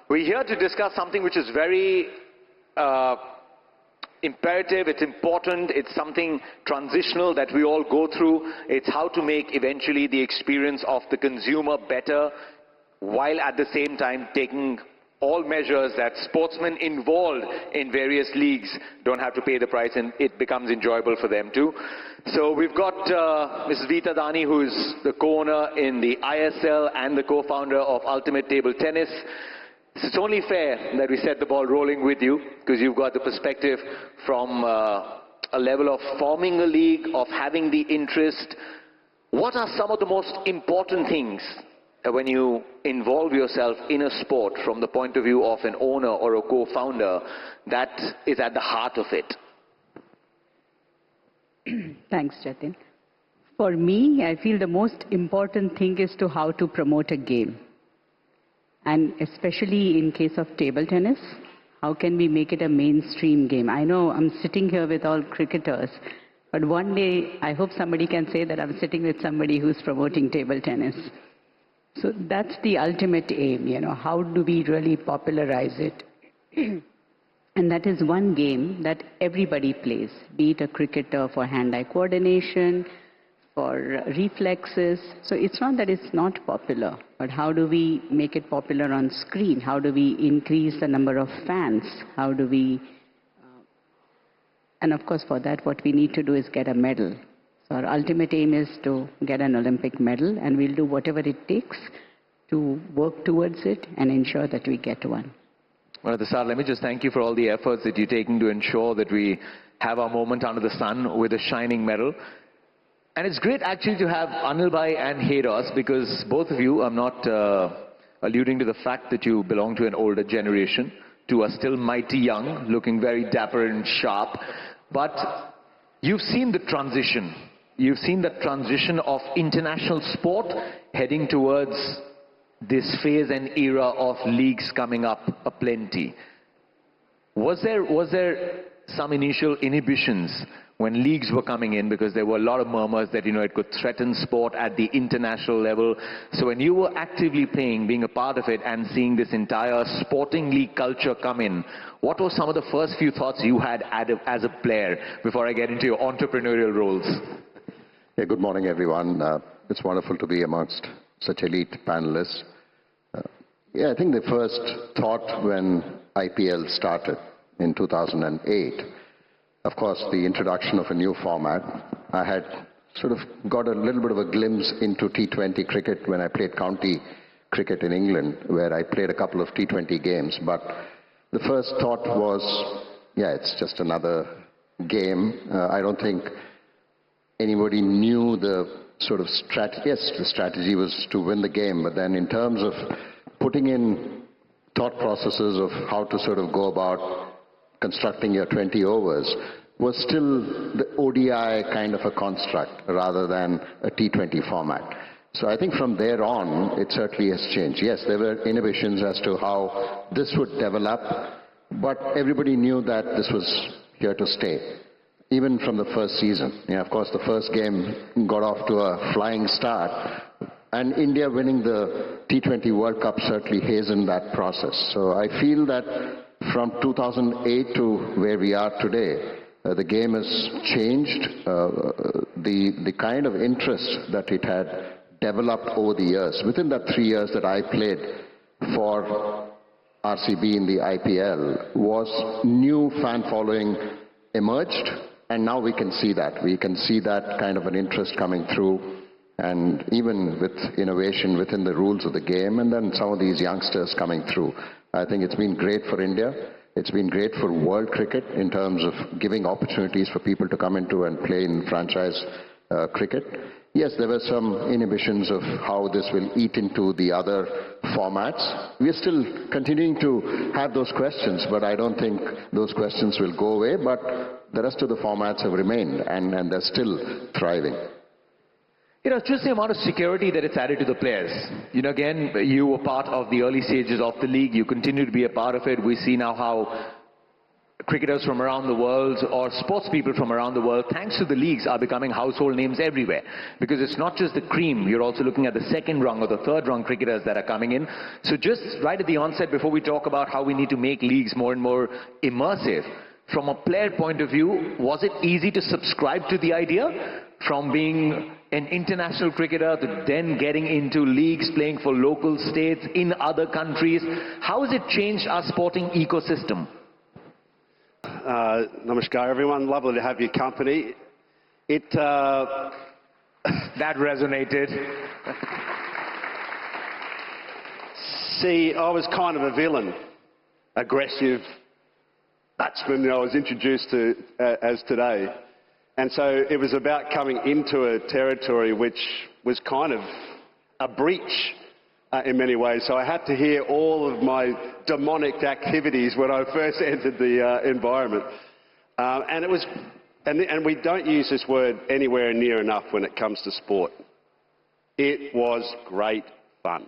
We're here to discuss something which is very imperative, it's important, it's something transitional that we all go through. It's how to make eventually the experience of the consumer better, while at the same time taking all measures that sportsmen involved in various leagues don't have to pay the price, and it becomes enjoyable for them too. So we've got Mrs. Veeta Dani, who is the co-owner in the ISL and the co-founder of Ultimate Table Tennis. It's only fair that we set the ball rolling with you, because you've got the perspective from a level of forming a league, of having the interest. What are some of the most important things when you involve yourself in a sport from the point of view of an owner or a co-founder that is at the heart of it? Thanks, Jatin. For me, I feel the most important thing is to how to promote a game. And especially in case of table tennis, how can we make it a mainstream game? I know I'm sitting here with all cricketers, but one day I hope somebody can say that I'm sitting with somebody who's promoting table tennis. So that's the ultimate aim, how do we really popularize it? And that is one game that everybody plays, be it a cricketer for hand-eye coordination, for reflexes. So it's not that it's not popular, but how do we make it popular on screen? How do we increase the number of fans? How do we... and of course for that what we need to do is get a medal. So our ultimate aim is to get an Olympic medal, and we'll do whatever it takes to work towards it and ensure that we get one. Well, at the start, let me just thank you for all the efforts that you're taking to ensure that we have our moment under the sun with a shining medal. And it's great actually to have Anil Bhai and Heros, because both of you, I'm not alluding to the fact that you belong to an older generation. Two are still mighty young, looking very dapper and sharp. But you've seen the transition. You've seen the transition of international sport heading towards this phase and era of leagues coming up aplenty. Was there some initial inhibitions when leagues were coming in, because there were a lot of murmurs that it could threaten sport at the international level? So when you were actively playing, being a part of it, and seeing this entire sporting league culture come in, what were some of the first few thoughts you had as a player before I get into your entrepreneurial roles? Yeah, good morning, everyone. It's wonderful to be amongst such elite panelists. I think the first thought when IPL started in 2008, of course, the introduction of a new format. I had sort of got a little bit of a glimpse into T20 cricket when I played county cricket in England, where I played a couple of T20 games. But the first thought was, it's just another game. I don't think anybody knew the sort of strategy. Yes, the strategy was to win the game, but then in terms of putting in thought processes of how to sort of go about constructing your 20 overs was still the ODI kind of a construct rather than a T20 format. So I think from there on, it certainly has changed. Yes, there were inhibitions as to how this would develop, but everybody knew that this was here to stay, even from the first season. Of course, the first game got off to a flying start, and India winning the T20 World Cup certainly hastened that process. So I feel that from 2008 to where we are today, the game has changed. The kind of interest that it had developed over the years. Within that 3 years that I played for RCB in the IPL, was new fan following emerged, and now we can see that. We can see that kind of an interest coming through, and even with innovation within the rules of the game, and then some of these youngsters coming through. I think it's been great for India. It's been great for world cricket in terms of giving opportunities for people to come into and play in franchise cricket. Yes, there were some inhibitions of how this will eat into the other formats. We are still continuing to have those questions, but I don't think those questions will go away. But the rest of the formats have remained, and they're still thriving. Just the amount of security that it's added to the players. Again, you were part of the early stages of the league. You continue to be a part of it. We see now how cricketers from around the world or sports people from around the world, thanks to the leagues, are becoming household names everywhere. Because it's not just the cream, you're also looking at the second rung or the third rung cricketers that are coming in. So just right at the onset, before we talk about how we need to make leagues more and more immersive, from a player point of view, was it easy to subscribe to the idea? From being an international cricketer to then getting into leagues, playing for local states in other countries. How has it changed our sporting ecosystem? Namaskar, everyone. Lovely to have your company. That resonated. See, I was kind of a villain, aggressive batsman that I was introduced to as today. And so it was about coming into a territory which was kind of a breach in many ways. So I had to hear all of my demonic activities when I first entered the environment. And we don't use this word anywhere near enough when it comes to sport. It was great fun.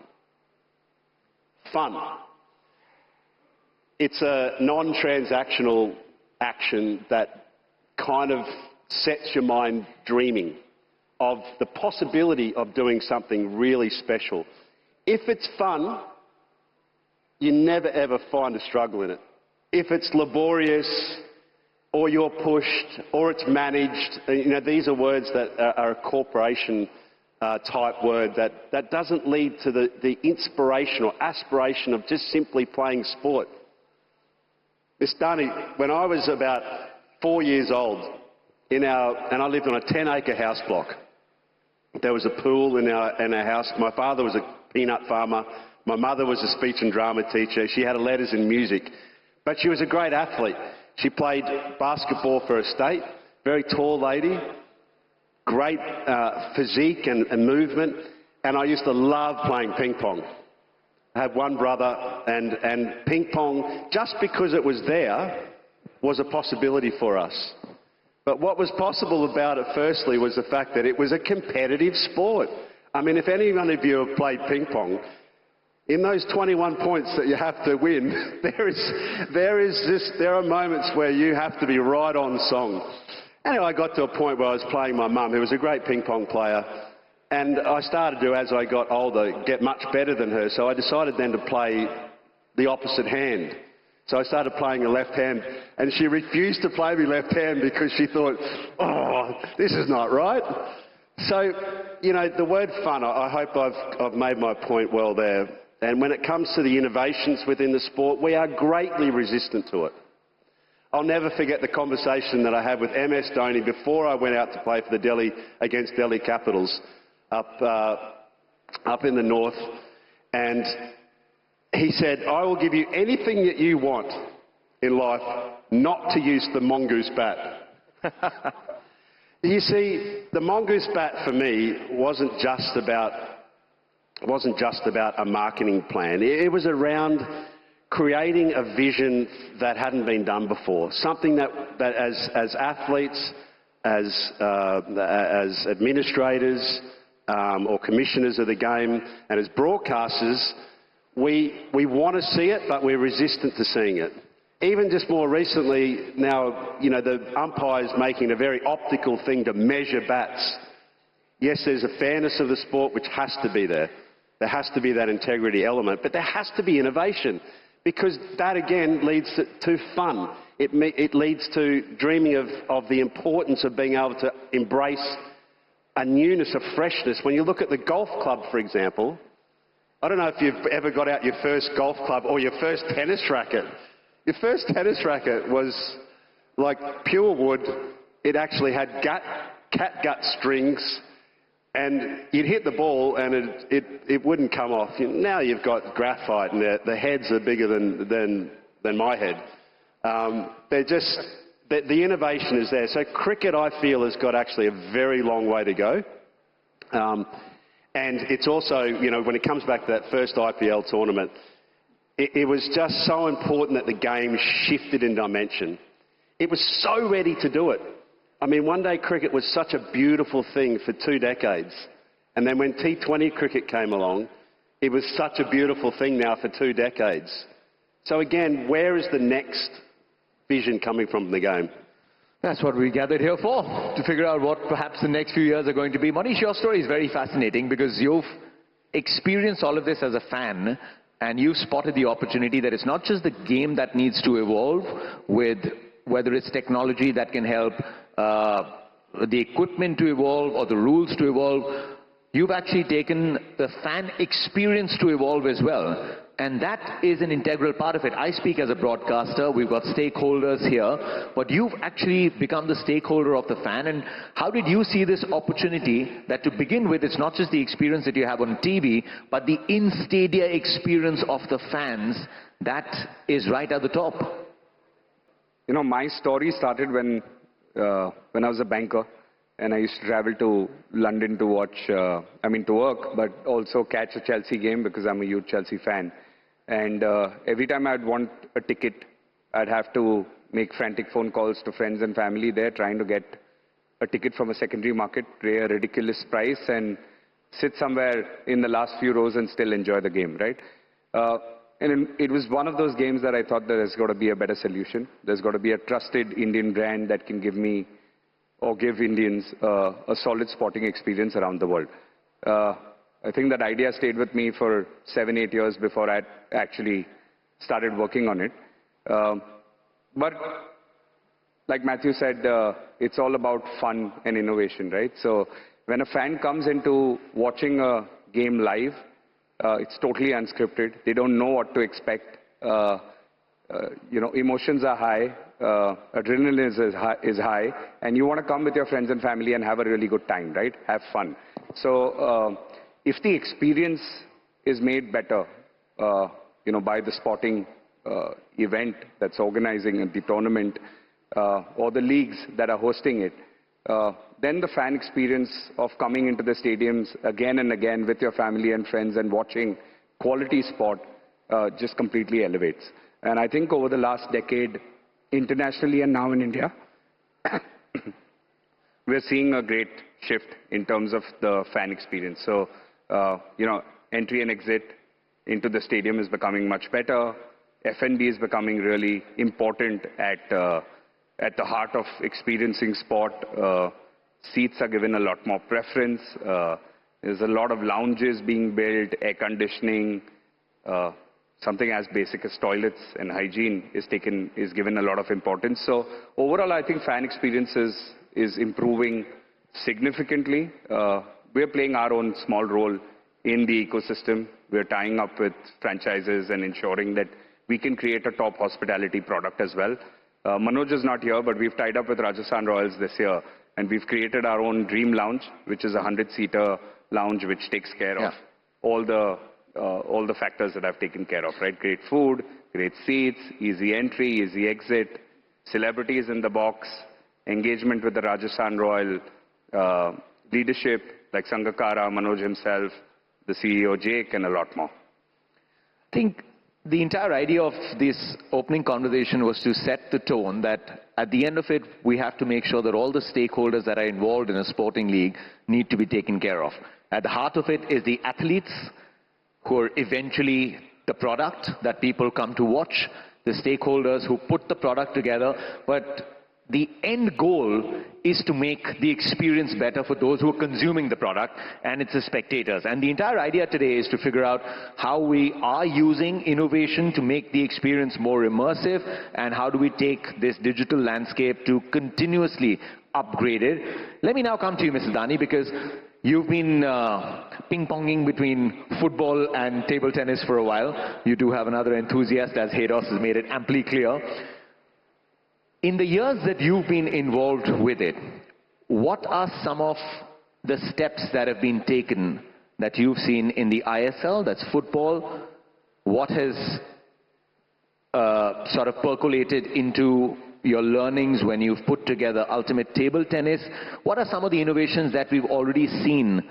Fun. It's a non-transactional action that kind of sets your mind dreaming of the possibility of doing something really special. If it's fun, you never ever find a struggle in it. If it's laborious, or you're pushed, or it's managed, you know, these are words that are a corporation type word that doesn't lead to the inspiration or aspiration of just simply playing sport. Miss Dani, when I was about 4 years old, and I lived on a 10-acre house block. There was a pool in our house. My father was a peanut farmer. My mother was a speech and drama teacher. She had letters in music. But she was a great athlete. She played basketball for her state. Very tall lady. Great physique and movement. And I used to love playing ping pong. I had one brother, and ping pong, just because it was there, was a possibility for us. But what was possible about it, firstly, was the fact that it was a competitive sport. I mean, if any one of you have played ping pong, in those 21 points that you have to win, there are moments where you have to be right on song. Anyway, I got to a point where I was playing my mum, who was a great ping pong player, and I started to, as I got older, get much better than her. So I decided then to play the opposite hand. So I started playing the left hand, and she refused to play me left hand because she thought, oh, this is not right. So, you know, the word fun, I hope I've made my point well there. And when it comes to the innovations within the sport, we are greatly resistant to it. I'll never forget the conversation that I had with MS Dhoni before I went out to play for the against Delhi Capitals up in the north. And he said, I will give you anything that you want in life, not to use the mongoose bat. You see, the mongoose bat for me wasn't just about a marketing plan. It was around creating a vision that hadn't been done before. Something that as athletes, as administrators or commissioners of the game, and as broadcasters, we want to see it, but we're resistant to seeing it. Even just more recently, now, you know, the umpire's making a very optical thing to measure bats. Yes, there's a fairness of the sport which has to be there. There has to be that integrity element, but there has to be innovation, because that again leads to fun. It leads to dreaming of the importance of being able to embrace a newness, a freshness. When you look at the golf club, for example, I don't know if you've ever got out your first golf club or your first tennis racket. Your first tennis racket was like pure wood. It actually had catgut strings, and you'd hit the ball and it wouldn't come off. Now you've got graphite, and the heads are bigger than my head. They're just, the innovation is there. So cricket, I feel, has got actually a very long way to go. And it's also, you know, when it comes back to that first IPL tournament, it was just so important that the game shifted in dimension. It was so ready to do it. I mean, one-day cricket was such a beautiful thing for 2 decades. And then when T20 cricket came along, it was such a beautiful thing now for 2 decades. So again, where is the next vision coming from the game. That's what we gathered here for, to figure out what perhaps the next few years are going to be. Manish, your story is very fascinating because you've experienced all of this as a fan, and you've spotted the opportunity that it's not just the game that needs to evolve with whether it's technology that can help the equipment to evolve or the rules to evolve. You've actually taken the fan experience to evolve as well. And that is an integral part of it. I speak as a broadcaster. We've got stakeholders here. But you've actually become the stakeholder of the fan. And how did you see this opportunity that to begin with, it's not just the experience that you have on TV, but the in-stadia experience of the fans that is right at the top? You know, my story started when I was a banker. And I used to travel to London to watch, to work, but also catch a Chelsea game because I'm a huge Chelsea fan. And every time I'd want a ticket, I'd have to make frantic phone calls to friends and family there, trying to get a ticket from a secondary market, pay a ridiculous price, and sit somewhere in the last few rows and still enjoy the game, right? And it was one of those games that I thought there's got to be a better solution. There's got to be a trusted Indian brand that can give me or give Indians a solid sporting experience around the world. I think that idea stayed with me for 7, 8 years before I actually started working on it. But like Matthew said, it's all about fun and innovation, right? So when a fan comes into watching a game live, it's totally unscripted. They don't know what to expect. Emotions are high. Adrenaline is high, and you want to come with your friends and family and have a really good time, right? Have fun. So if the experience is made better, by the sporting event that's organizing the tournament or the leagues that are hosting it, then the fan experience of coming into the stadiums again and again with your family and friends and watching quality sport just completely elevates. And I think over the last decade, internationally and now in India, we're seeing a great shift in terms of the fan experience. So, entry and exit into the stadium is becoming much better. F&B is becoming really important at the heart of experiencing sport. Seats are given a lot more preference. There's a lot of lounges being built, air conditioning. Something as basic as toilets and hygiene is given a lot of importance. So overall, I think fan experience is improving significantly. We're playing our own small role in the ecosystem. We're tying up with franchises and ensuring that we can create a top hospitality product as well. Manoj is not here, but we've tied up with Rajasthan Royals this year, and we've created our own Dream Lounge, which is a 100-seater lounge which takes care of all the factors that I've taken care of, right? Great food, great seats, easy entry, easy exit, celebrities in the box, engagement with the Rajasthan Royal leadership like Sangakkara, Manoj himself, the CEO Jake, and a lot more. I think the entire idea of this opening conversation was to set the tone that at the end of it, we have to make sure that all the stakeholders that are involved in a sporting league need to be taken care of. At the heart of it is the athletes, who are eventually the product that people come to watch, the stakeholders who put the product together, but the end goal is to make the experience better for those who are consuming the product, and it's the spectators. And the entire idea today is to figure out how we are using innovation to make the experience more immersive, and how do we take this digital landscape to continuously upgrade it. Let me now come to you, Mr. Dani, because you've been ping-ponging between football and table tennis for a while. You do have another enthusiast, as Haydos has made it amply clear. In the years that you've been involved with it, what are some of the steps that have been taken that you've seen in the ISL, that's football? What has sort of percolated into your learnings when you've put together ultimate table tennis? What are some of the innovations that we've already seen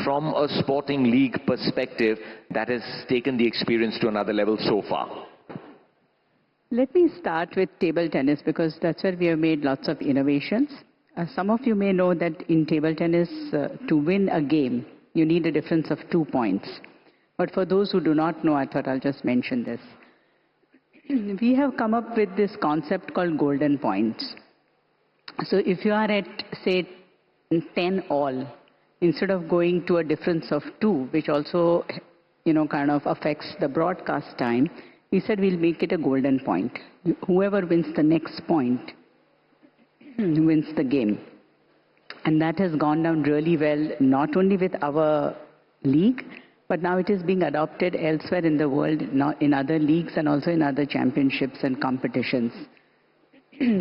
from a sporting league perspective that has taken the experience to another level so far? Let me start with table tennis because that's where we have made lots of innovations. Some of you may know that in table tennis, to win a game, you need a difference of 2 points. But for those who do not know, I thought I'll just mention this. We have come up with this concept called golden points. So if you are at, say, 10 all, instead of going to a difference of 2, which also, kind of affects the broadcast time, we said we'll make it a golden point. Whoever wins the next point wins the game. And that has gone down really well, not only with our league, but now it is being adopted elsewhere in the world, in other leagues and also in other championships and competitions.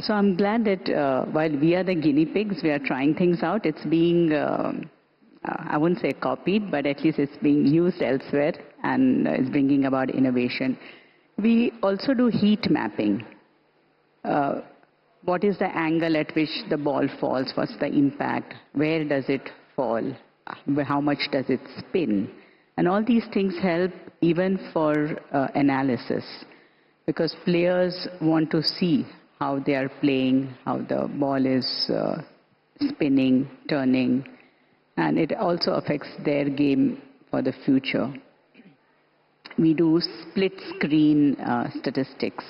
So I'm glad that while we are the guinea pigs, we are trying things out. It's being, I wouldn't say copied, but at least it's being used elsewhere and is bringing about innovation. We also do heat mapping. What is the angle at which the ball falls? What's the impact? Where does it fall? How much does it spin? And all these things help even for analysis, because players want to see how they are playing, how the ball is spinning, turning, and it also affects their game for the future. We do split screen statistics.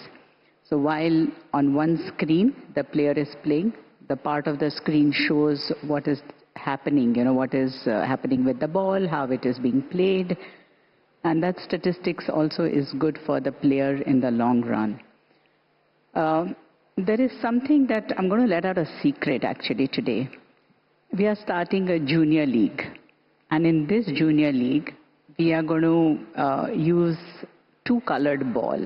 So while on one screen the player is playing, the part of the screen shows what is happening, what is happening with the ball, how it is being played. And that statistics also is good for the player in the long run. There is something that I'm going to let out a secret actually today. We are starting a junior league. And in this junior league, we are going to use 2-colored ball.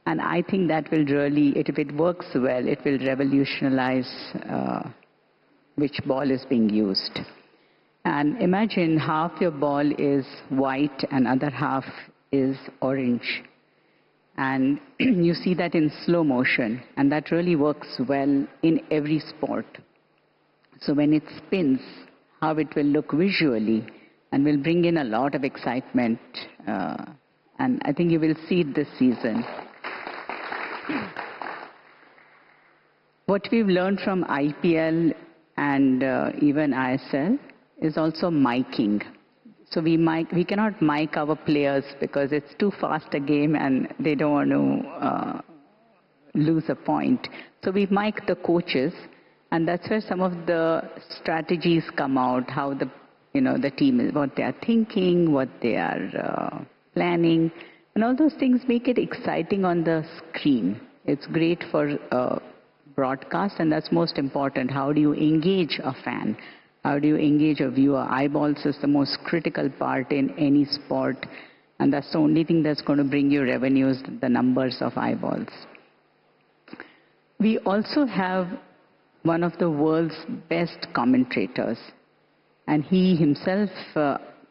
And I think that will really, if it works well, it will revolutionize which ball is being used. And imagine half your ball is white and other half is orange. And you see that in slow motion. And that really works well in every sport. So when it spins, how it will look visually and will bring in a lot of excitement. And I think you will see it this season. What we've learned from IPL and even ISL is also miking. So we cannot mic our players because it's too fast a game and they don't want to lose a point. So we mic the coaches, and that's where some of the strategies come out, how the team is, what they are thinking, what they are planning, and all those things make it exciting on the screen. It's great for broadcast, and that's most important. How do you engage a fan? How do you engage a viewer? Eyeballs is the most critical part in any sport, and that's the only thing that's going to bring you revenues, the numbers of eyeballs. We also have one of the world's best commentators, and he himself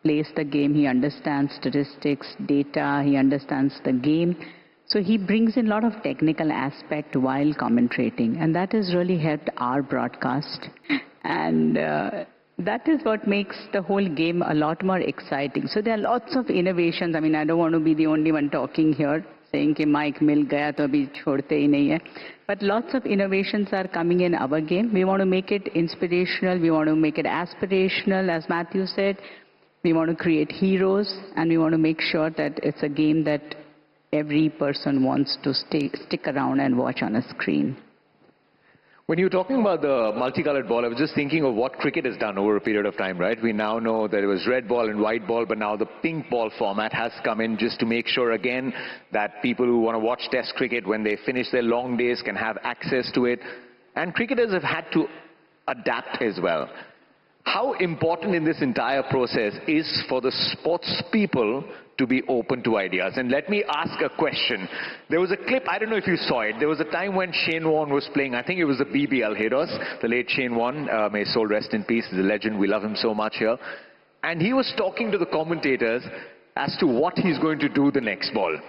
plays the game. He understands statistics, data, he understands the game. So he brings in a lot of technical aspect while commentating, and that has really helped our broadcast. And that is what makes the whole game a lot more exciting. So there are lots of innovations. I mean, I don't want to be the only one talking here, saying कि mic mil gaya to abhi chhodte hi nahi hai. But lots of innovations are coming in our game. We want to make it inspirational. We want to make it aspirational, as Matthew said. We want to create heroes, and we want to make sure that it's a game that every person wants to stick around and watch on a screen. When you were talking about the multicolored ball, I was just thinking of what cricket has done over a period of time, right? We now know that it was red ball and white ball, but now the pink ball format has come in just to make sure, again, that people who want to watch Test cricket when they finish their long days can have access to it. And cricketers have had to adapt as well. How important in this entire process is for the sports people to be open to ideas? And let me ask a question. There was a clip, I don't know if you saw it, there was a time when Shane Warne was playing, I think it was the BBL Heroes, the late Shane Warne, may his soul rest in peace, he's a legend, we love him so much here. And he was talking to the commentators as to what he's going to do the next ball,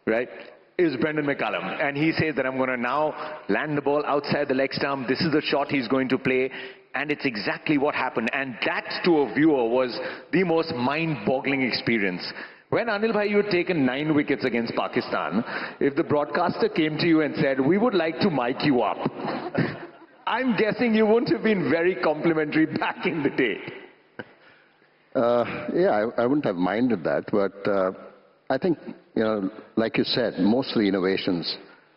right? Is Brendan McCullum. And he says that I'm going to now land the ball outside the leg stump, this is the shot he's going to play. And it's exactly what happened. And that, to a viewer, was the most mind-boggling experience. When Anil bhai, you had taken 9 wickets against Pakistan, if the broadcaster came to you and said, we would like to mic you up, I'm guessing you wouldn't have been very complimentary back in the day. Yeah, I wouldn't have minded that, but I think, like you said, most of the innovations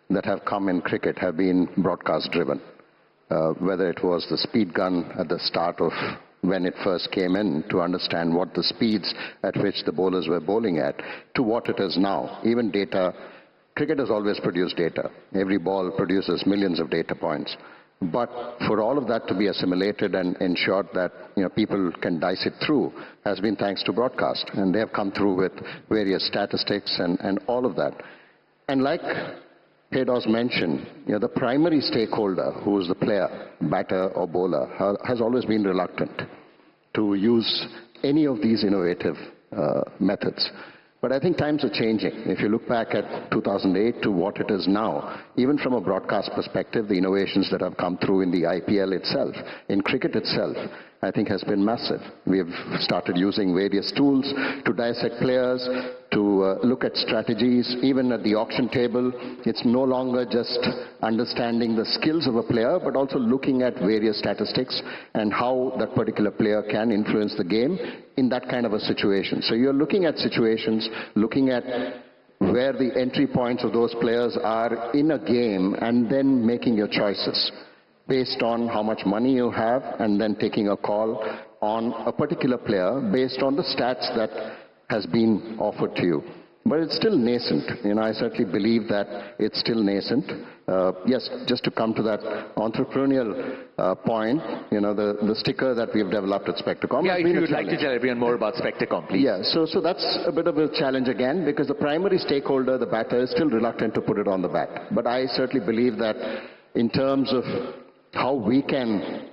that have come in cricket have been broadcast-driven. Whether it was the speed gun at the start of when it first came in to understand what the speeds at which the bowlers were bowling at, to what it is now. Even data, cricket has always produced data. Every ball produces millions of data points. But for all of that to be assimilated and ensured that people can dice it through has been thanks to broadcast. And they have come through with various statistics and all of that. And like Haydos mentioned, the primary stakeholder, who is the player, batter or bowler, has always been reluctant to use any of these innovative methods. But I think times are changing. If you look back at 2008 to what it is now, even from a broadcast perspective, the innovations that have come through in the IPL itself, in cricket itself, I think has been massive. We have started using various tools to dissect players, to look at strategies. Even at the auction table, it's no longer just understanding the skills of a player, but also looking at various statistics and how that particular player can influence the game in that kind of a situation. So you're looking at situations, looking at where the entry points of those players are in a game, and then making your choices based on how much money you have, and then taking a call on a particular player based on the stats that has been offered to you. But it's still nascent. I certainly believe that it's still nascent. Yes, just to come to that entrepreneurial point, the sticker that we've developed at Spectacom. Yeah, if you would like to tell everyone more about Spectacom, please. Yeah, so that's a bit of a challenge again, because the primary stakeholder, the batter, is still reluctant to put it on the bat. But I certainly believe that in terms of how we can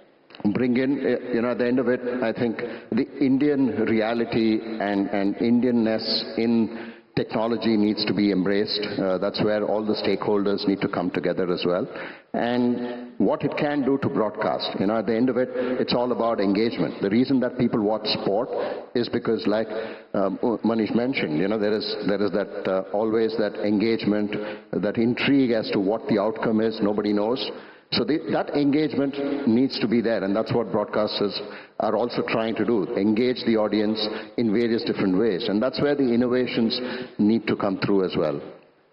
bring in, at the end of it, I think the Indian reality and Indianness in technology needs to be embraced. That's where all the stakeholders need to come together as well. And what it can do to broadcast. At the end of it, it's all about engagement. The reason that people watch sport is because, like Manish mentioned, there is that always that engagement, that intrigue as to what the outcome is. Nobody knows. So that engagement needs to be there, and that's what broadcasters are also trying to do, engage the audience in various different ways. And that's where the innovations need to come through as well.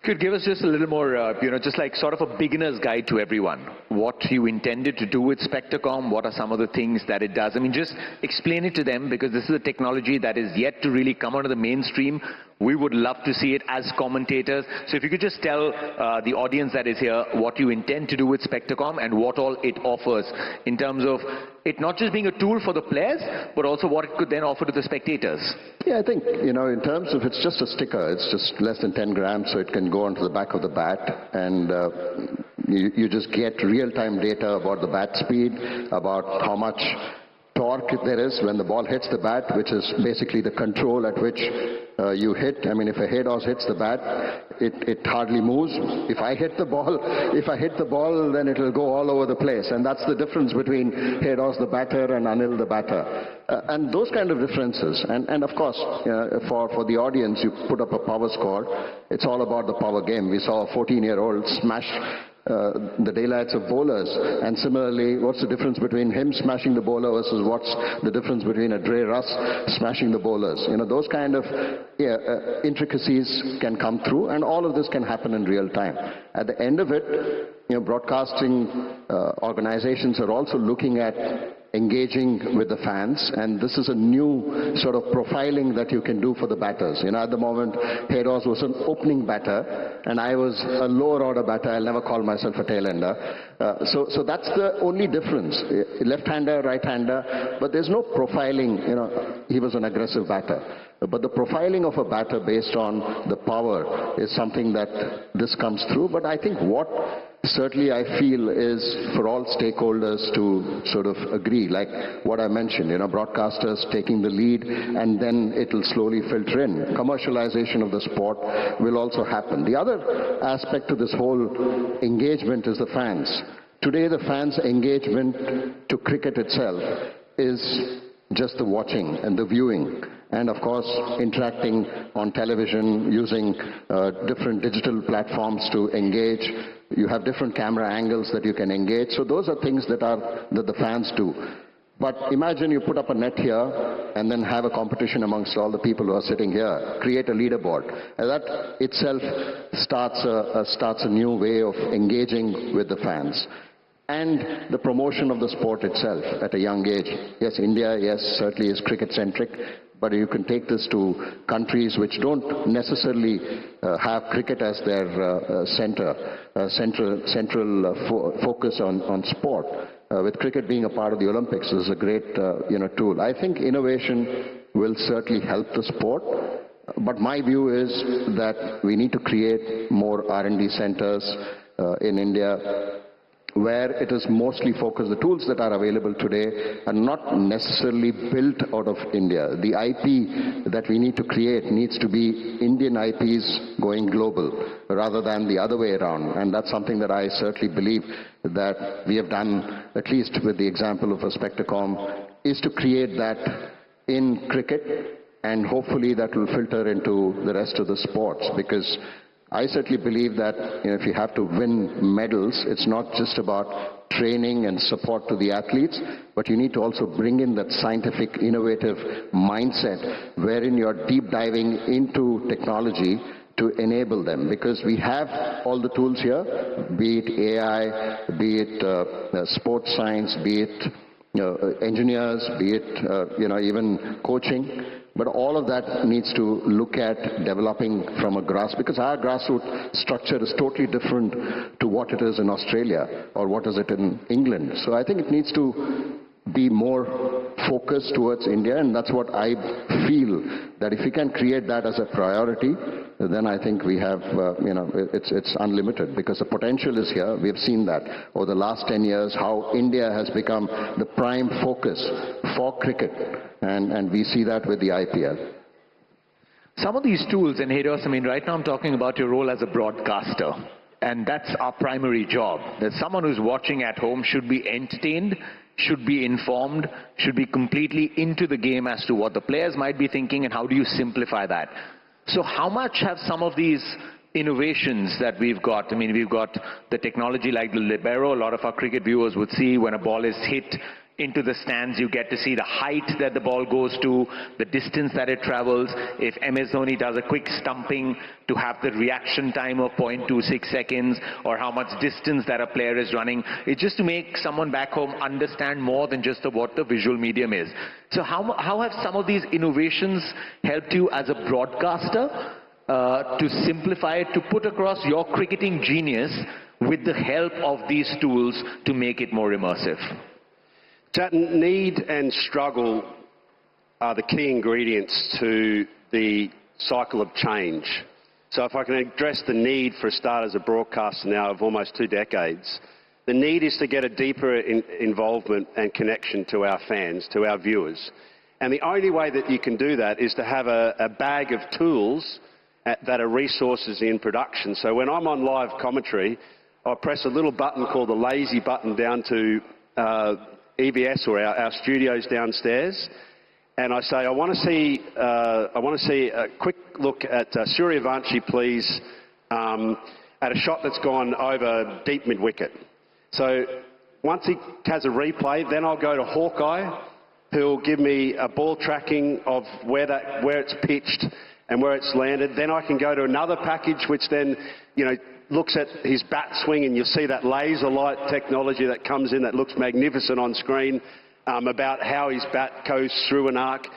Could give us just a little more, just like sort of a beginner's guide to everyone. What you intended to do with Spectacom, what are some of the things that it does? I mean, just explain it to them, because this is a technology that is yet to really come onto the mainstream. We would love to see it as commentators. So if you could just tell the audience that is here what you intend to do with Spectacom and what all it offers in terms of it not just being a tool for the players, but also what it could then offer to the spectators. Yeah, I think, in terms of it's just a sticker, it's just less than 10 grams, so it can go onto the back of the bat, and you just get real-time data about the bat speed, about how much torque there is when the ball hits the bat, which is basically the control at which you hit. I mean, if a Haydos hits the bat, it hardly moves. If I hit the ball, then it will go all over the place. And that's the difference between Haydos the batter and Anil the batter. And those kind of differences. And of course, for the audience, you put up a power score. It's all about the power game. We saw a 14-year-old smash the daylights of bowlers, and similarly, what's the difference between him smashing the bowler versus what's the difference between a Dre Russ smashing the bowlers? Those kind of intricacies can come through, and all of this can happen in real time. At the end of it, broadcasting organizations are also looking at engaging with the fans, and this is a new sort of profiling that you can do for the batters. At the moment, Haydos was an opening batter, and I was a lower order batter. I'll never call myself a tail-ender. So that's the only difference. Left-hander, right-hander, but there's no profiling. He was an aggressive batter. But the profiling of a batter based on the power is something that this comes through. But I think what certainly I feel is for all stakeholders to sort of agree, like what I mentioned, broadcasters taking the lead, and then it'll slowly filter in. Commercialization of the sport will also happen. The other aspect to this whole engagement is the fans. Today, the fans' engagement to cricket itself is just the watching and the viewing, and of course interacting on television, using different digital platforms to engage. You have different camera angles that you can engage. So those are things that the fans do. But imagine you put up a net here and then have a competition amongst all the people who are sitting here, create a leaderboard. And that itself starts a new way of engaging with the fans. And the promotion of the sport itself at a young age. Yes, India, yes, certainly is cricket-centric, but you can take this to countries which don't necessarily have cricket as their central focus on sport. With cricket being a part of the Olympics, this is a great tool. I think innovation will certainly help the sport, but my view is that we need to create more R&D centers in India, where it is mostly focused. The tools that are available today are not necessarily built out of India. The IP that we need to create needs to be Indian IPs going global rather than the other way around. And that's something that I certainly believe that we have done, at least with the example of a spectacom, is to create that in cricket, and hopefully that will filter into the rest of the sports, because I certainly believe that if you have to win medals, it's not just about training and support to the athletes, but you need to also bring in that scientific, innovative mindset wherein you're deep diving into technology to enable them. Because we have all the tools here, be it AI, be it sports science, be it engineers, be it even coaching. But all of that needs to look at developing from a because our grassroots structure is totally different to what it is in Australia or what is it in England. So I think it needs to be more focused towards India, and that's what I feel, that if we can create that as a priority, then I think we have, it's unlimited, because the potential is here. We have seen that over the last 10 years, how India has become the prime focus for cricket, and we see that with the IPL. Some of these tools, and Haidos, right now I'm talking about your role as a broadcaster, and that's our primary job. That someone who's watching at home should be entertained, should be informed, should be completely into the game as to what the players might be thinking and how do you simplify that. So how much have some of these innovations that we've got, we've got the technology like the libero. A lot of our cricket viewers would see when a ball is hit into the stands, you get to see the height that the ball goes to, the distance that it travels. If MS Dhoni does a quick stumping, to have the reaction time of 0.26 seconds, or how much distance that a player is running. It's just to make someone back home understand more than just what the visual medium is. So how have some of these innovations helped you as a broadcaster to simplify it, to put across your cricketing genius with the help of these tools to make it more immersive? Jatin, need and struggle are the key ingredients to the cycle of change. So if I can address the need for a start as a broadcaster now of almost 2 decades, the need is to get a deeper involvement and connection to our fans, to our viewers. And the only way that you can do that is to have a bag of tools that are resources in production. So when I'm on live commentary, I press a little button called the lazy button down to EBS, or our studios downstairs, and I say, I want to see a quick look at Suryavanshi, please, at a shot that's gone over deep mid-wicket. So once he has a replay, then I'll go to Hawkeye, who'll give me a ball tracking of where it's pitched and where it's landed. Then I can go to another package, which then, looks at his bat swing, and you'll see that laser light technology that comes in that looks magnificent on screen, about how his bat goes through an arc.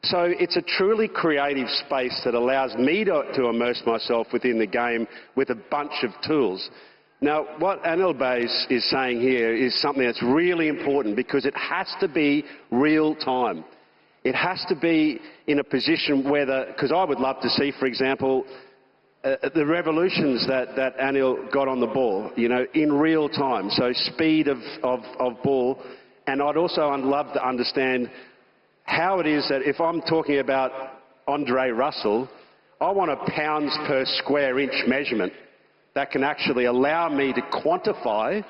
So it's a truly creative space that allows me to immerse myself within the game with a bunch of tools. Now, what Anil is saying here is something that's really important, because it has to be real time. It has to be in a position where because I would love to see, for example, the revolutions that Anil got on the ball, in real time. So speed of ball. And I'd also love to understand how it is that if I'm talking about Andre Russell, I want a pounds per square inch measurement that can actually allow me to quantify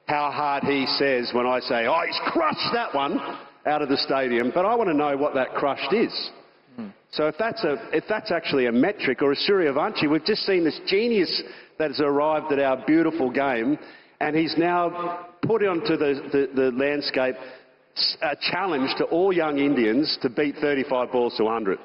how hard he says when I say, oh, he's crushed that one out of the stadium. But I want to know what that crushed is. So if that's actually a metric, or a Suryavanshi, we've just seen this genius that has arrived at our beautiful game, and he's now put onto the landscape a challenge to all young Indians to beat 35 balls to 100.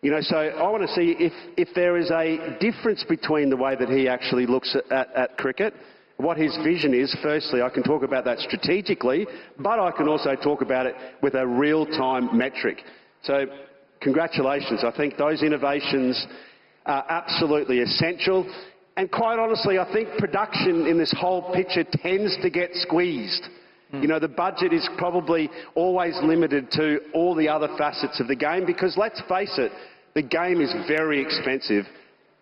You know, so I want to see if there is a difference between the way that he actually looks at cricket, what his vision is. Firstly, I can talk about that strategically, but I can also talk about it with a real-time metric. So congratulations. I think those innovations are absolutely essential. And quite honestly, I think production in this whole picture tends to get squeezed. You know, the budget is probably always limited to all the other facets of the game because, let's face it, the game is very expensive.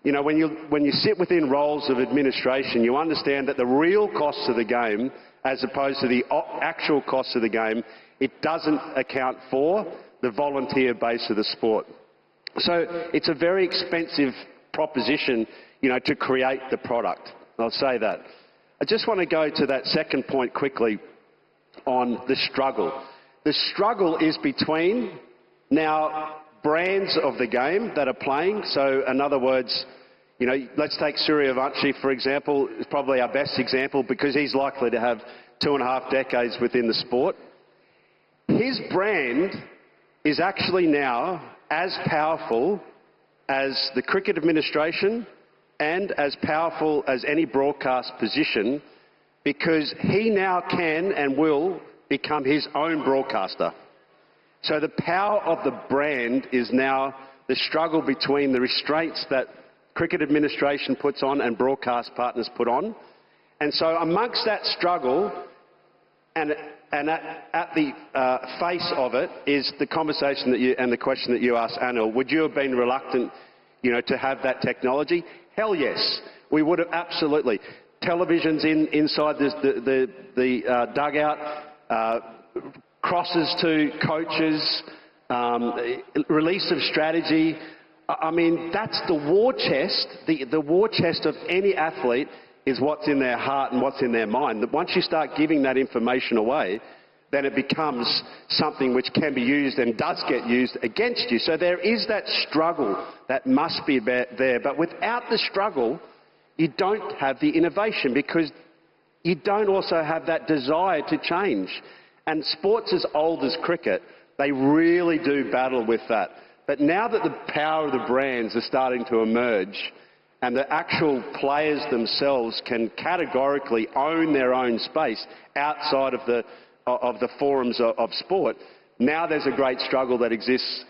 You know, when you sit within roles of administration, you understand that the real costs of the game, as opposed to the actual costs of the game, it doesn't account for the volunteer base of the sport. So it's a very expensive proposition, you know, to create the product. I'll say that. I just want to go to that second point quickly on the struggle. The struggle is between now brands of the game that are playing. So in other words, you know, let's take Suryavanshi, for example, is probably our best example because he's likely to have 2.5 decades within the sport. His brand is actually now as powerful as the cricket administration and as powerful as any broadcast position because he now can and will become his own broadcaster. So the power of the brand is now the struggle between the restraints that cricket administration puts on and broadcast partners put on. And so amongst that struggle and at the face of it is the conversation that and the question that you asked, Anil. Would you have been reluctant, you know, to have that technology? Hell yes, we would have, absolutely. Televisions inside the dugout, crosses to coaches, release of strategy. I mean, that's the war chest. The war chest of any athlete is what's in their heart and what's in their mind. That once you start giving that information away, then it becomes something which can be used and does get used against you. So there is that struggle that must be there. But without the struggle, you don't have the innovation because you don't also have that desire to change. And sports as old as cricket, they really do battle with that. But now that the power of the brands are starting to emerge and the actual players themselves can categorically own their own space outside of the forums of sport, now there's a great struggle that exists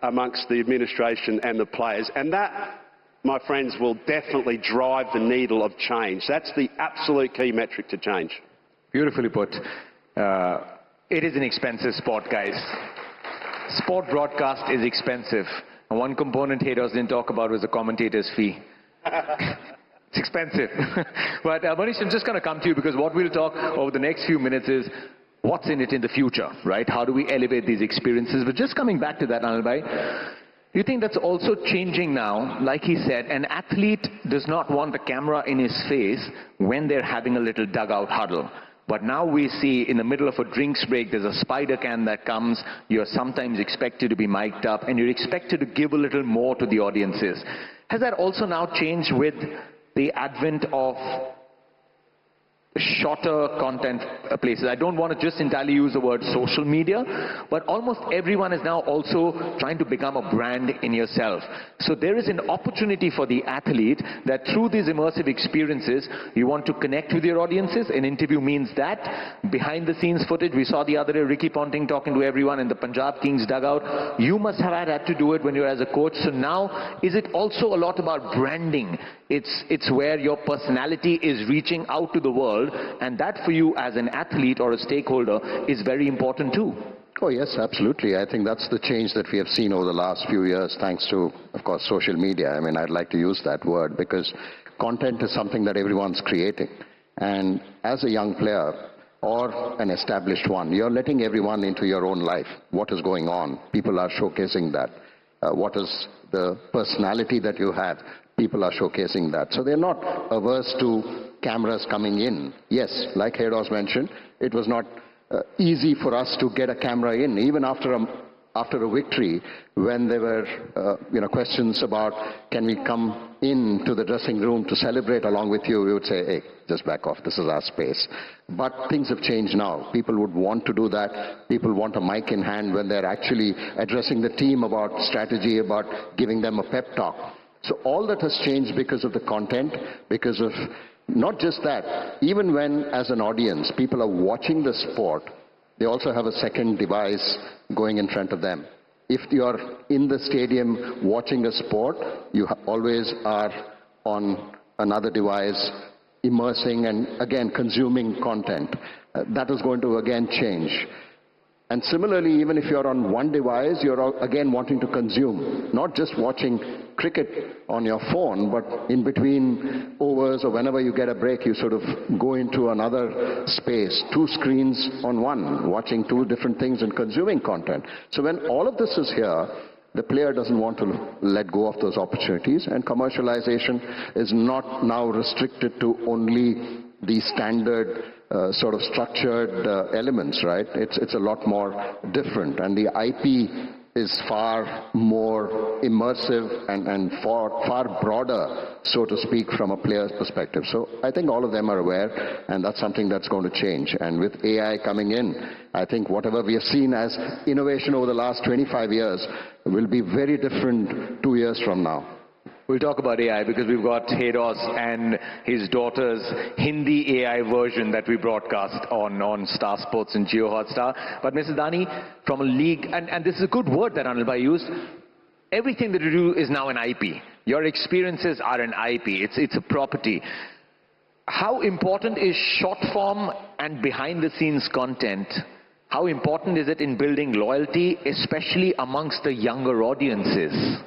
amongst the administration and the players. And that, my friends, will definitely drive the needle of change. That's the absolute key metric to change. Beautifully put. It is an expensive sport, guys. Sport broadcast is expensive. And one component haters didn't talk about was the commentator's fee. It's expensive. But Manish, I'm just going to come to you because what we'll talk over the next few minutes is what's in it in the future, right? How do we elevate these experiences? But just coming back to that, Anil bhai, do you think that's also changing now? Like he said, an athlete does not want a camera in his face when they're having a little dugout huddle. But now we see in the middle of a drinks break, there's a spider can that comes. You're sometimes expected to be mic'd up and you're expected to give a little more to the audiences. Has that also now changed with the advent of shorter content places? I don't want to just entirely use the word social media, but almost everyone is now also trying to become a brand in yourself. So there is an opportunity for the athlete that through these immersive experiences, you want to connect with your audiences. An interview means that. Behind the scenes footage, we saw the other day Ricky Ponting talking to everyone in the Punjab Kings dugout. You must have had to do it when you're as a coach. So now, is it also a lot about branding? It's where your personality is reaching out to the world, and that for you as an athlete or a stakeholder is very important too. Oh yes, absolutely. I think that's the change that we have seen over the last few years, thanks to, of course, social media. I mean, I'd like to use that word because content is something that everyone's creating. And as a young player or an established one, you're letting everyone into your own life. What is going on? People are showcasing that. What is the personality that you have? People are showcasing that. So they're not averse to cameras coming in. Yes, like Haydos mentioned, it was not easy for us to get a camera in. Even after after a victory, when there were questions about can we come into the dressing room to celebrate along with you, we would say, hey, just back off, this is our space. But things have changed now. People would want to do that. People want a mic in hand when they're actually addressing the team about strategy, about giving them a pep talk. So all that has changed because of the content, because of not just that, even when as an audience people are watching the sport, they also have a second device going in front of them. If you're in the stadium watching a sport, you always are on another device, immersing and again consuming content. That is going to again change. And similarly, even if you're on one device, you're again wanting to consume, not just watching cricket on your phone, but in between overs or whenever you get a break, you sort of go into another space, two screens on one, watching two different things and consuming content. So when all of this is here, the player doesn't want to let go of those opportunities, and commercialization is not now restricted to only the standard sort of structured elements, right? It's a lot more different, and the IP is far more immersive and far broader, so to speak, from a player's perspective. So I think all of them are aware, and that's something that's going to change. And with AI coming in, I think whatever we have seen as innovation over the last 25 years will be very different 2 years from now. We'll talk about AI because we've got Heros and his daughter's Hindi AI version that we broadcast on Star Sports and Jio Hotstar. But Mrs. Dani, from a league, and this is a good word that Anil Bhai used, everything that you do is now an IP. Your experiences are an IP. It's a property. How important is short form and behind the scenes content? How important is it in building loyalty, especially amongst the younger audiences?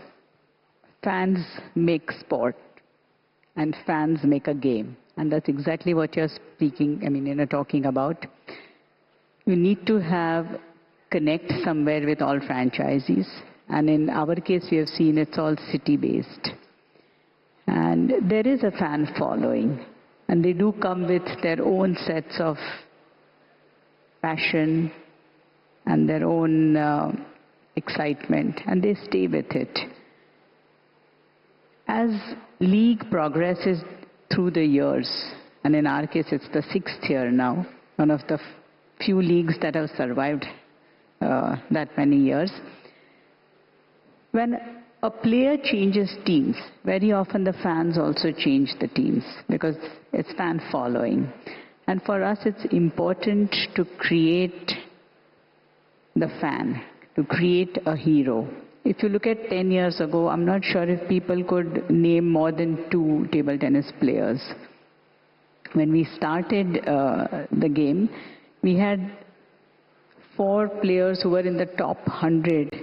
Fans make sport and fans make a game. And that's exactly what you're talking about. You need to connect somewhere with all franchisees. And in our case, we have seen it's all city-based. And there is a fan following. And they do come with their own sets of passion and their own excitement. And they stay with it. As league progresses through the years, and in our case it's the 6th year now, one of the few leagues that have survived that many years, when a player changes teams, very often the fans also change the teams because it's fan following. And for us it's important to create the fan, to create a hero. If you look at 10 years ago, I'm not sure if people could name more than 2 table tennis players. When we started the game, we had 4 players who were in the top 100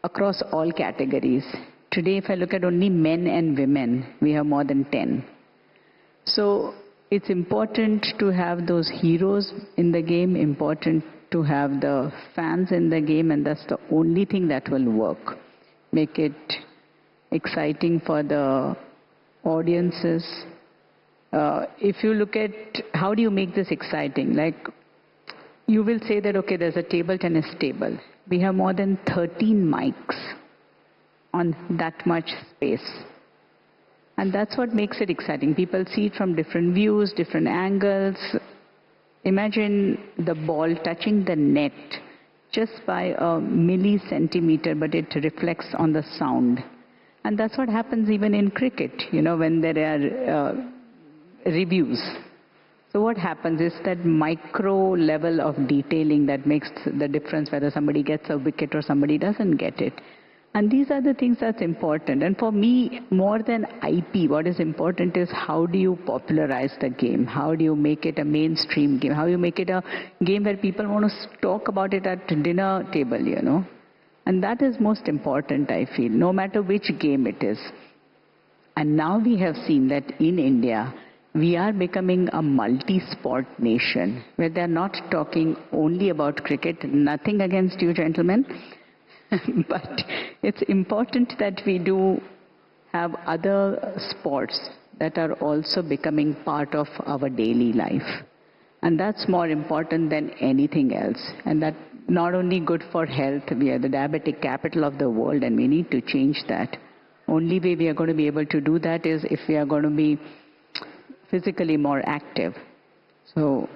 across all categories. Today, if I look at only men and women, we have more than 10. So it's important to have those heroes in the game, important to have the fans in the game, and that's the only thing that will work. Make it exciting for the audiences. If you look at how do you make this exciting, like you will say that, okay, there's a table tennis table. We have more than 13 mics on that much space. And that's what makes it exciting. People see it from different views, different angles. Imagine the ball touching the net just by a millicentimeter, but it reflects on the sound. And that's what happens even in cricket, when there are reviews. So what happens is that micro level of detailing that makes the difference whether somebody gets a wicket or somebody doesn't get it. And these are the things that's important. And for me, more than IP, what is important is how do you popularize the game? How do you make it a mainstream game? How do you make it a game where people want to talk about it at dinner table, And that is most important, I feel, no matter which game it is. And now we have seen that in India, we are becoming a multi-sport nation, where they're not talking only about cricket. Nothing against you, gentlemen. But it's important that we do have other sports that are also becoming part of our daily life. And that's more important than anything else. And that not only good for health, we are the diabetic capital of the world and we need to change that. Only way we are going to be able to do that is if we are going to be physically more active. So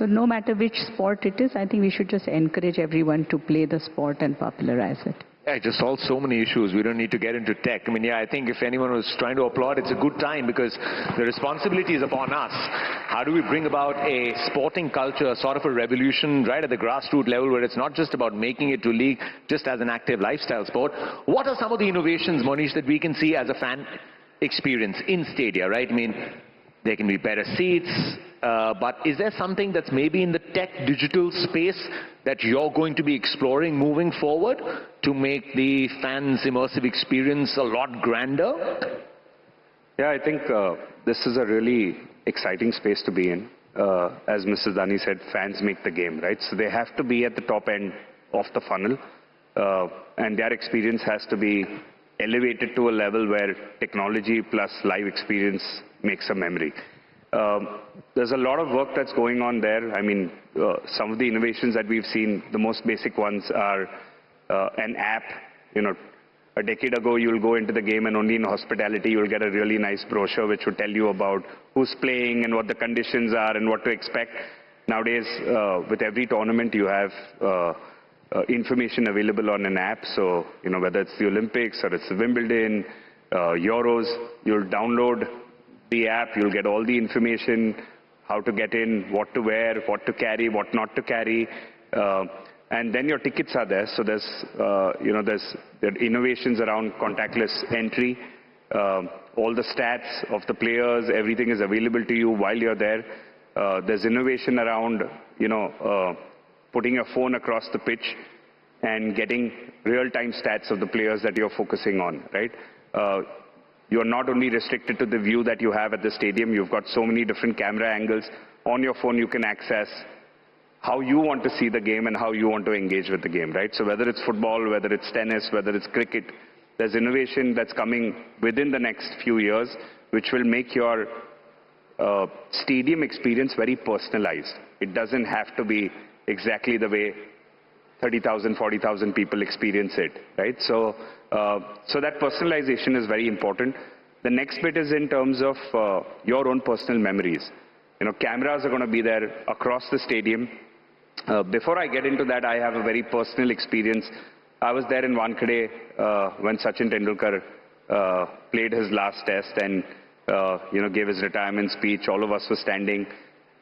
no matter which sport it is, I think we should just encourage everyone to play the sport and popularize it. Yeah, it just solves so many issues. We don't need to get into tech. I mean, yeah, I think if anyone was trying to applaud, it's a good time because the responsibility is upon us. How do we bring about a sporting culture, sort of a revolution right at the grassroots level where it's not just about making it to league just as an active lifestyle sport? What are some of the innovations, Monish, that we can see as a fan experience in stadia, right? I mean, there can be better seats, but is there something that's maybe in the tech digital space that you're going to be exploring moving forward to make the fans' immersive experience a lot grander? Yeah, I think this is a really exciting space to be in. As Mrs. Dani said, fans make the game, right? So they have to be at the top end of the funnel, and their experience has to be elevated to a level where technology plus live experience makes a memory. There's a lot of work that's going on there. I mean, some of the innovations that we've seen, the most basic ones are an app. You know, a decade ago, you'll go into the game and only in hospitality, you'll get a really nice brochure which would tell you about who's playing and what the conditions are and what to expect. Nowadays, with every tournament, you have information available on an app. So, you know, whether it's the Olympics or it's the Wimbledon, Euros, you'll download the app, you'll get all the information, how to get in, what to wear, what to carry, what not to carry. And then your tickets are there. So there's, there are innovations around contactless entry. All the stats of the players, everything is available to you while you're there. There's innovation around, putting your phone across the pitch and getting real-time stats of the players that you're focusing on, right? You're not only restricted to the view that you have at the stadium, you've got so many different camera angles. On your phone, you can access how you want to see the game and how you want to engage with the game, right? So whether it's football, whether it's tennis, whether it's cricket, there's innovation that's coming within the next few years, which will make your stadium experience very personalized. It doesn't have to be exactly the way 30,000, 40,000 people experience it, right? So that personalization is very important. The next bit is in terms of your own personal memories. Cameras are going to be there across the stadium. Before I get into that, I have a very personal experience. I was there in Wankhede when Sachin Tendulkar played his last test and gave his retirement speech. All of us were standing.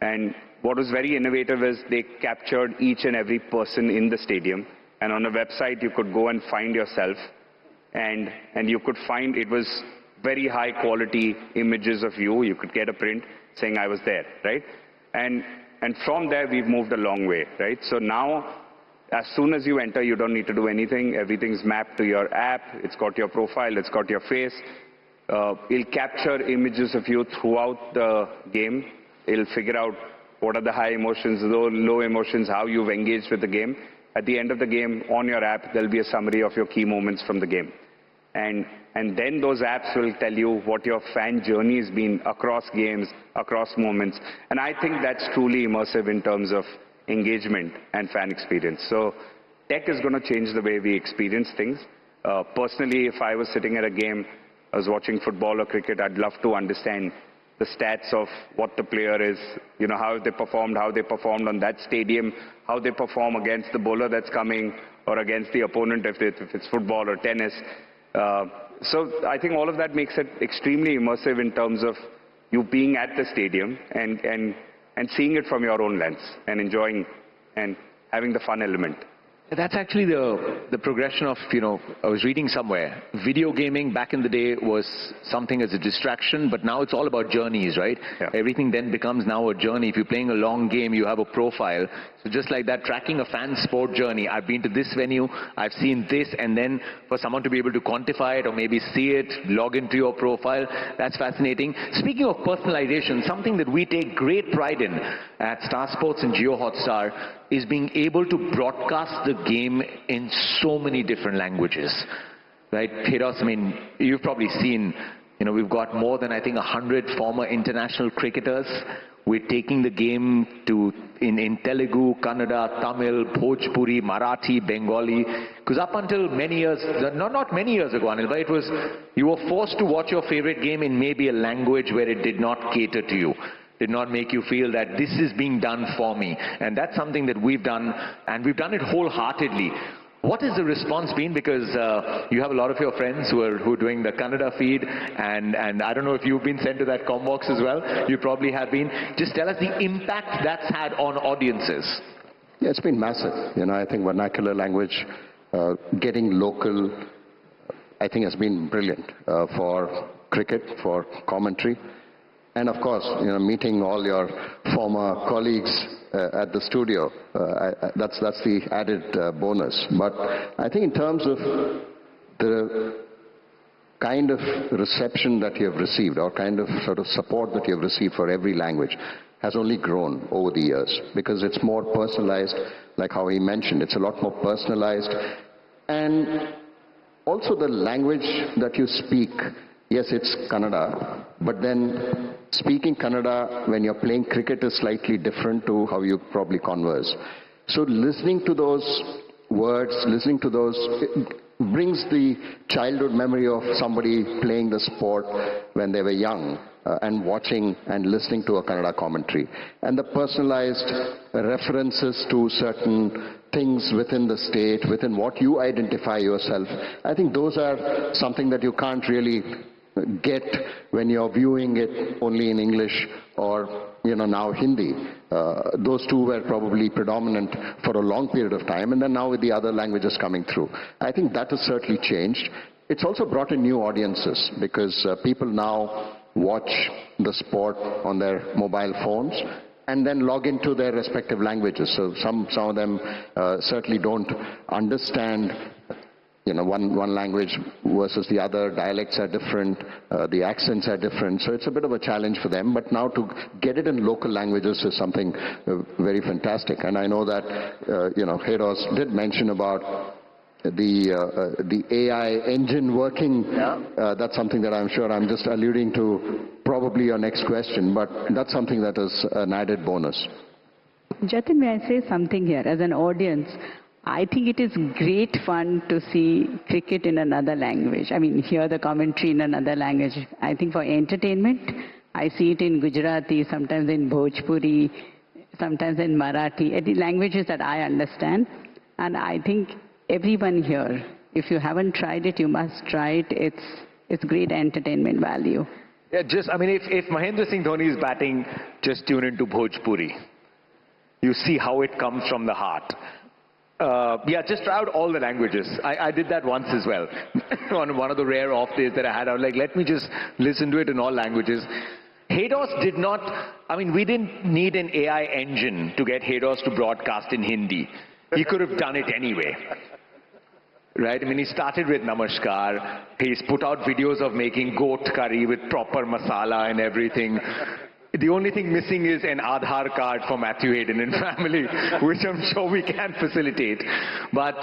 And what was very innovative is they captured each and every person in the stadium. And on a website, you could go and find yourself. And you could find it was very high quality images of you. You could get a print saying I was there, right? And from there, we've moved a long way, right? So now, as soon as you enter, you don't need to do anything. Everything's mapped to your app. It's got your profile. It's got your face. It'll capture images of you throughout the game. It'll figure out what are the high emotions, low emotions, how you've engaged with the game. At the end of the game, on your app, there'll be a summary of your key moments from the game. And then those apps will tell you what your fan journey has been across games, across moments. And I think that's truly immersive in terms of engagement and fan experience. So tech is going to change the way we experience things. Personally, if I was sitting at a game, I was watching football or cricket, I'd love to understand the stats of what the player is, how they performed on that stadium, how they perform against the bowler that's coming or against the opponent if it's football or tennis. So I think all of that makes it extremely immersive in terms of you being at the stadium and seeing it from your own lens and enjoying and having the fun element. That's actually the progression of, I was reading somewhere, video gaming back in the day was something as a distraction, but now it's all about journeys, right? Yeah. Everything then becomes now a journey. If you're playing a long game, you have a profile. So just like that, tracking a fan sport journey, I've been to this venue, I've seen this, and then for someone to be able to quantify it or maybe see it, log into your profile, that's fascinating. Speaking of personalization, something that we take great pride in at Star Sports and Jio Hotstar is being able to broadcast the game in so many different languages, right? Hiros, I mean, you've probably seen, we've got more than, I think, 100 former international cricketers we're taking the game to in Telugu, Kannada, Tamil, Bhojpuri, Marathi, Bengali. Because up until many years, not many years ago, Anil, but it was, you were forced to watch your favorite game in maybe a language where it did not cater to you. Did not make you feel that this is being done for me. And that's something that we've done, and we've done it wholeheartedly. What has the response been? Because you have a lot of your friends who are doing the Kannada feed, and I don't know if you've been sent to that com box as well. You probably have been. Just tell us the impact that's had on audiences. Yeah, it's been massive. You know, I think vernacular language, getting local, I think has been brilliant for cricket, for commentary. And of course, you know, meeting all your former colleagues at the studio, that's the added bonus. But I think in terms of the kind of reception that you have received, or kind of sort of support that you have received for every language, has only grown over the years, because it's more personalized, like how he mentioned. It's a lot more personalized. And also the language that you speak, yes, it's Kannada, but then speaking Kannada when you're playing cricket is slightly different to how you probably converse. So listening to those words, listening to those, it brings the childhood memory of somebody playing the sport when they were young and watching and listening to a Kannada commentary. And the personalized references to certain things within the state, within what you identify yourself, I think those are something that you can't really get when you're viewing it only in English or, you know, now Hindi. Those two were probably predominant for a long period of time, and then now with the other languages coming through. I think that has certainly changed. It's also brought in new audiences, because people now watch the sport on their mobile phones and then log into their respective languages. So some of them certainly don't understand, you know, one language versus the other. Dialects are different, the accents are different, so it's a bit of a challenge for them. But now to get it in local languages is something very fantastic. And I know that, you know, Heros did mention about the AI engine working. Yeah. That's something that I'm sure I'm just alluding to probably your next question, but that's something that is an added bonus. Jatin, may I say something here? As an audience, I think it is great fun to see cricket in another language. I mean, hear the commentary in another language. I think for entertainment, I see it in Gujarati, sometimes in Bhojpuri, sometimes in Marathi, the languages that I understand. And I think everyone here, if you haven't tried it, you must try it. It's great entertainment value. Yeah, just, I mean, if Mahendra Singh Dhoni is batting, just tune into Bhojpuri. You see how it comes from the heart. Yeah, just try out all the languages. I did that once as well. On one of the rare off days that I had, I was like, let me just listen to it in all languages. Heros did not, I mean, we didn't need an AI engine to get Heros to broadcast in Hindi. He could have done it anyway. Right? I mean, he started with Namaskar. He's put out videos of making goat curry with proper masala and everything. The only thing missing is an Aadhaar card for Matthew Hayden and family, which I'm sure we can facilitate. But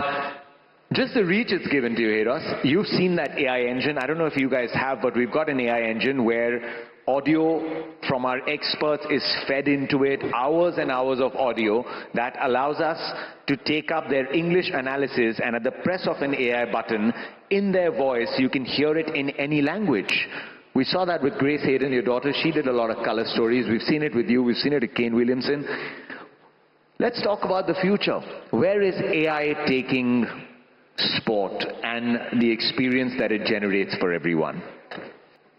just the reach it's given to you, Heros. You've seen that AI engine. I don't know if you guys have, but we've got an AI engine where audio from our experts is fed into it, hours and hours of audio that allows us to take up their English analysis, and at the press of an AI button, in their voice, you can hear it in any language. We saw that with Grace Hayden, your daughter. She did a lot of color stories. We've seen it with you. We've seen it with Kane Williamson. Let's talk about the future. Where is AI taking sport and the experience that it generates for everyone?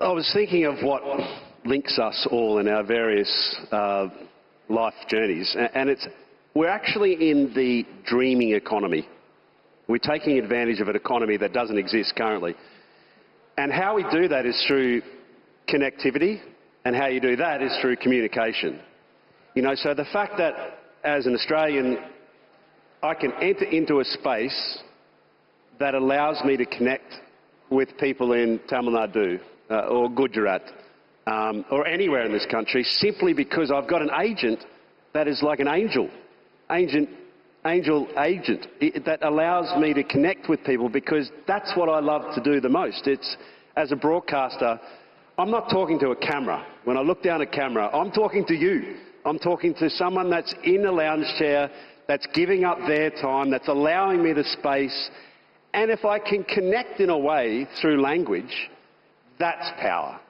I was thinking of what links us all in our various life journeys, and we're actually in the dreaming economy. We're taking advantage of an economy that doesn't exist currently. And how we do that is through connectivity, and how you do that is through communication. You know, so the fact that as an Australian, I can enter into a space that allows me to connect with people in Tamil Nadu or Gujarat or anywhere in this country, simply because I've got an agent that is like an angel agent that allows me to connect with people, because that's what I love to do the most. It's, as a broadcaster, I'm not talking to a camera. When I look down a camera, I'm talking to you. I'm talking to someone that's in a lounge chair, that's giving up their time, that's allowing me the space. And if I can connect in a way through language, that's power.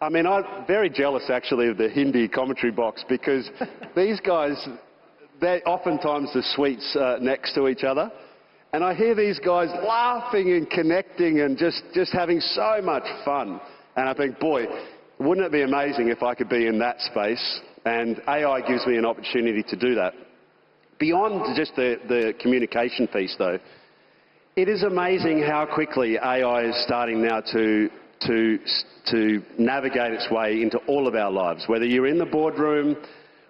I mean, I'm very jealous actually of the Hindi commentary box because these guys, they're oftentimes the suites next to each other. And I hear these guys laughing and connecting and just having so much fun. And I think, boy, wouldn't it be amazing if I could be in that space? And AI gives me an opportunity to do that. Beyond just the communication piece, though, it is amazing how quickly AI is starting now to navigate its way into all of our lives. Whether you're in the boardroom,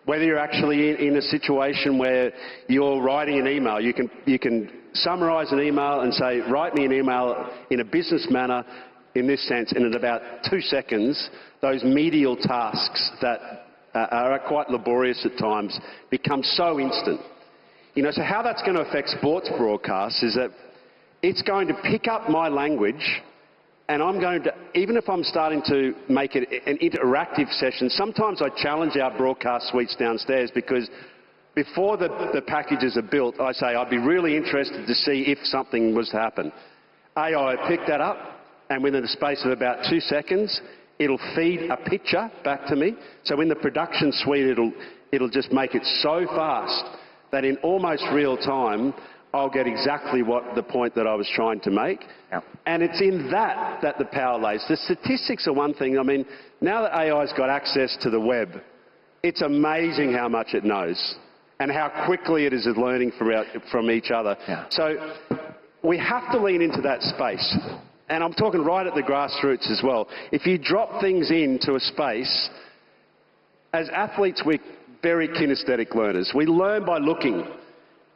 whether you're actually in a situation where you're writing an email, you can summarise an email and say, write me an email in a business manner in this sense, and in about 2 seconds, those medial tasks that are quite laborious at times become so instant. You know, so how that's going to affect sports broadcasts is that it's going to pick up my language, and I'm going to, even if I'm starting to make it an interactive session, sometimes I challenge our broadcast suites downstairs because before the packages are built, I say I'd be really interested to see if something was to happen. AI pick that up, and within the space of about 2 seconds, it'll feed a picture back to me. So in the production suite, it'll just make it so fast that in almost real time, I'll get exactly what the point that I was trying to make. Yep. And it's in that the power lays. The statistics are one thing. I mean, now that AI's got access to the web, it's amazing how much it knows and how quickly it is learning from each other. Yeah. So we have to lean into that space. And I'm talking right at the grassroots as well. If you drop things into a space, as athletes, we're very kinesthetic learners. We learn by looking.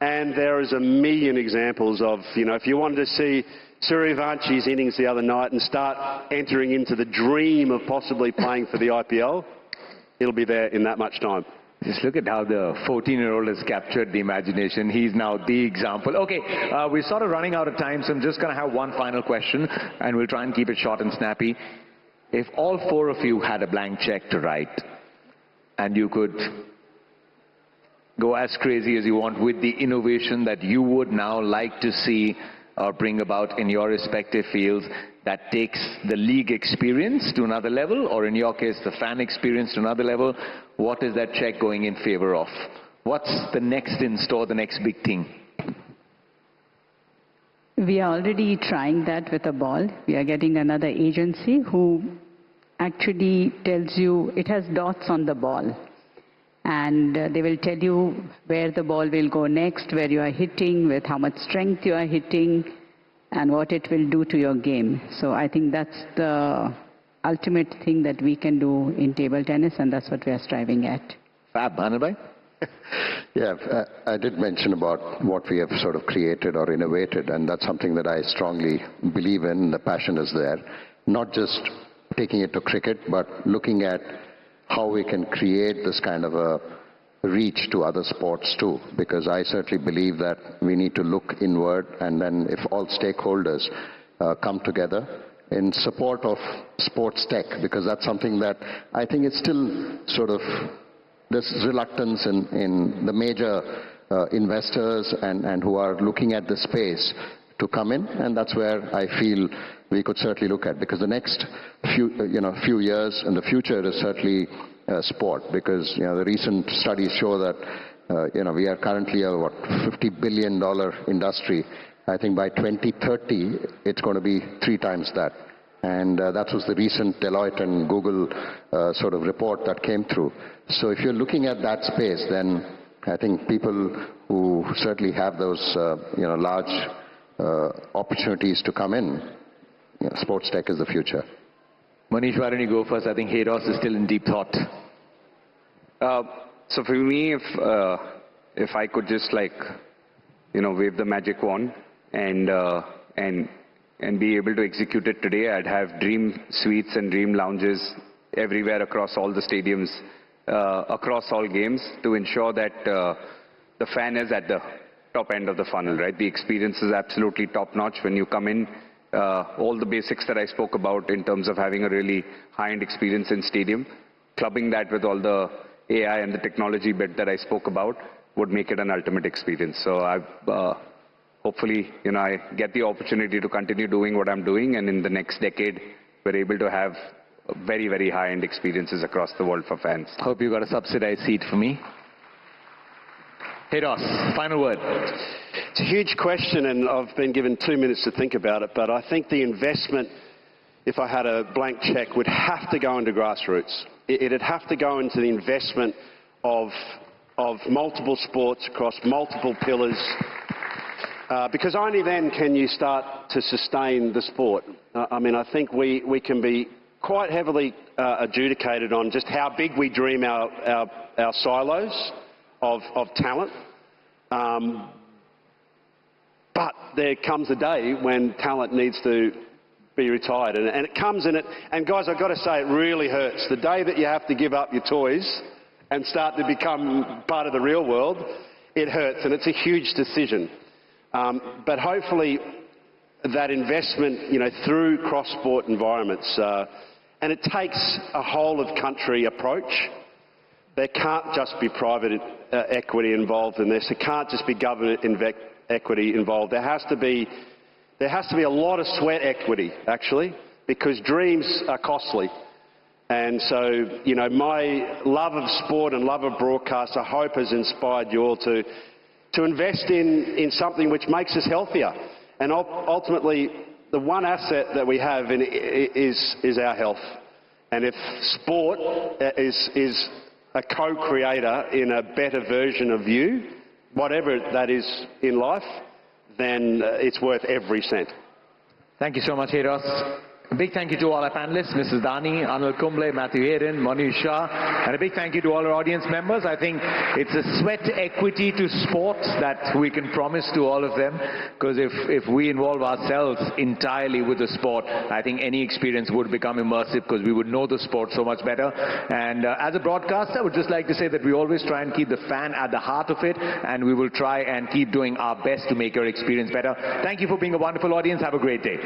And there is a million examples of, you know, if you wanted to see Suryavanchi's innings the other night and start entering into the dream of possibly playing for the IPL, it'll be there in that much time. Just look at how the 14-year-old has captured the imagination. He's now the example. Okay, we're sort of running out of time, so I'm just going to have one final question, and we'll try and keep it short and snappy. If all 4 of you had a blank check to write, and you could go as crazy as you want with the innovation that you would now like to see or bring about in your respective fields that takes the league experience to another level, or in your case, the fan experience to another level, what is that check going in favor of? What's the next in store, the next big thing? We are already trying that with a ball. We are getting another agency who actually tells you, it has dots on the ball. And they will tell you where the ball will go next, where you are hitting, with how much strength you are hitting, and what it will do to your game. So I think that's the ultimate thing that we can do in table tennis, and that's what we are striving at. Fab. Anil bhai? Yeah, I did mention about what we have sort of created or innovated, and that's something that I strongly believe in. The passion is there. Not just taking it to cricket, but looking at how we can create this kind of a reach to other sports too, because I certainly believe that we need to look inward, and then if all stakeholders come together in support of sports tech, because that's something that I think it's still sort of, there's reluctance in the major investors and who are looking at the space to come in, and that's where I feel we could certainly look at, because the next few years and the future is certainly sport, because the recent studies show that we are currently a $50 billion industry. I think by 2030 it's going to be 3 times that, and that was the recent Deloitte and Google sort of report that came through. So if you're looking at that space, then I think people who certainly have those large opportunities to come in, sports tech is the future. Manish, why don't you go first? I think Haydos is still in deep thought. So for me, if I could just wave the magic wand and be able to execute it today, I'd have dream suites and dream lounges everywhere across all the stadiums, across all games, to ensure that the fan is at the top end of the funnel, right? The experience is absolutely top-notch when you come in. all the basics that I spoke about in terms of having a really high-end experience in stadium, clubbing that with all the AI and the technology bit that I spoke about would make it an ultimate experience. So hopefully, I get the opportunity to continue doing what I'm doing, and in the next decade, we're able to have very, very high-end experiences across the world for fans. Hope you got a subsidized seat for me. Hey Ross, final word. It's a huge question, and I've been given 2 minutes to think about it, but I think the investment, if I had a blank check, would have to go into grassroots. It'd have to go into the investment of multiple sports across multiple pillars, because only then can you start to sustain the sport. I mean, I think we can be quite heavily adjudicated on just how big we dream our silos of talent. But there comes a day when talent needs to be retired, and it comes in it. And guys, I've got to say, it really hurts. The day that you have to give up your toys and start to become part of the real world, it hurts, and it's a huge decision. But hopefully that investment, through cross-sport environments, and it takes a whole-of-country approach. There can't just be private equity involved in this. There can't just be government equity involved. There has to be a lot of sweat equity, actually, because dreams are costly. And so, my love of sport and love of broadcast, I hope, has inspired you all to invest in something which makes us healthier. And ultimately, the one asset that we have is our health. And if sport is a co-creator in a better version of you, whatever that is in life, then it's worth every cent. Thank you so much, Ross. A big thank you to all our panelists, Mrs. Dani, Anil Kumble, Matthew Hayden, Manu Shah, and a big thank you to all our audience members. I think it's a sweat equity to sports that we can promise to all of them, because if we involve ourselves entirely with the sport, I think any experience would become immersive, because we would know the sport so much better. And as a broadcaster, I would just like to say that we always try and keep the fan at the heart of it, and we will try and keep doing our best to make your experience better. Thank you for being a wonderful audience. Have a great day.